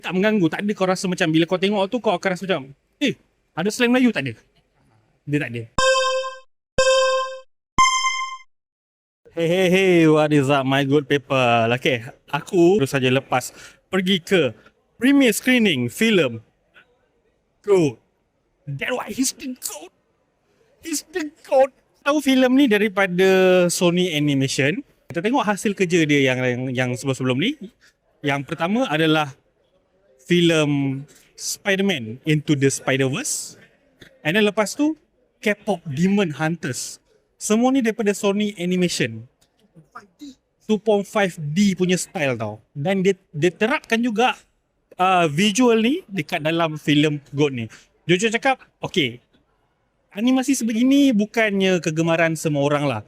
Tak mengganggu, tak ada kau rasa macam bila kau tengok tu kau akan rasa macam ada slang Melayu, tak ada. Dia tak ada. Hey, what is up my good people? Okay, aku baru saja lepas pergi ke premiere screening filem GOAT. That's why he's the GOAT. He's the GOAT. Tahu filem ni daripada Sony Animation. Kita tengok hasil kerja dia yang sebelum-sebelum ni. Yang pertama adalah filem Spider-Man Into the Spider-Verse. And then lepas tu K-pop Demon Hunters. Semua ni daripada Sony Animation. 2.5D punya style tau. Dan dia terapkan juga visual ni dekat dalam filem GOAT ni. Jujur cakap, okay, animasi sebegini bukannya kegemaran semua orang lah.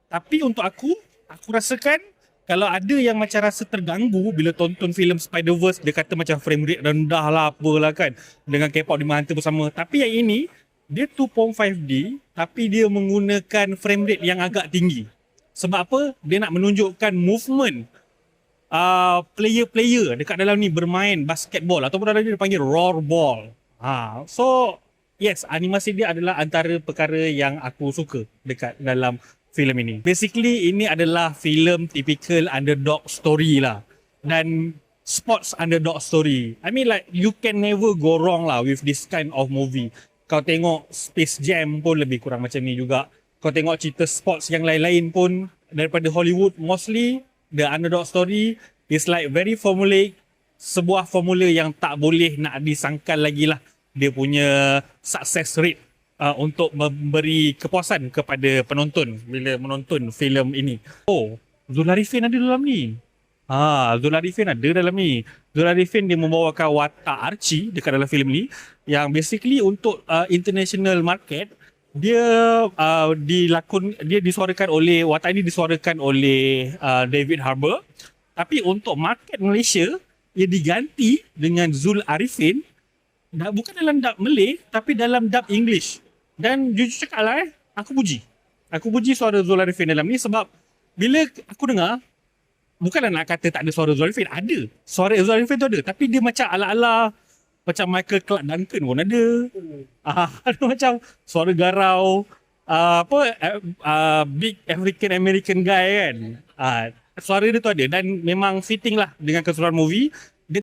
Tapi untuk aku rasakan kalau ada yang macam rasa terganggu bila tonton filem Spider-Verse, dia kata macam frame rate rendah lah apalah kan, dengan K-pop Demon Hunter bersama. Tapi yang ini dia 2.5D tapi dia menggunakan frame rate yang agak tinggi. Sebab apa? Dia nak menunjukkan movement player-player dekat dalam ni bermain basketball ataupun ada dia dipanggil rollerball. So yes, animasi dia adalah antara perkara yang aku suka dekat dalam filem ini. Basically ini adalah filem typical underdog story lah. Dan sports underdog story. I mean like you can never go wrong lah with this kind of movie. Kau tengok Space Jam pun lebih kurang macam ni juga. Kau tengok cerita sports yang lain-lain pun daripada Hollywood, mostly the underdog story is like very formulaic. Sebuah formula yang tak boleh nak disangkal lagi lah dia punya success rate untuk memberi kepuasan kepada penonton bila menonton filem ini. Oh, Zul Arifin ada dalam ni. Zul Arifin ada dalam ni. Zul Arifin dia membawakan watak Archie dekat dalam filem ni yang basically untuk international market dia disuarakan oleh watak ini disuarakan oleh David Harbour. Tapi untuk market Malaysia ia diganti dengan Zul Arifin bukan dalam dub Malay tapi dalam dub English. Dan jujur cakap lah aku puji suara Zul Arifin dalam ni sebab bila aku dengar, bukanlah nak kata tak ada suara Zul Arifin, ada. Suara Zul Arifin tu ada, tapi dia macam ala-ala macam Michael Clark Duncan pun ada. Ada macam suara garau big African American guy kan. Suara dia tu ada dan memang fitting lah dengan keseluruhan movie.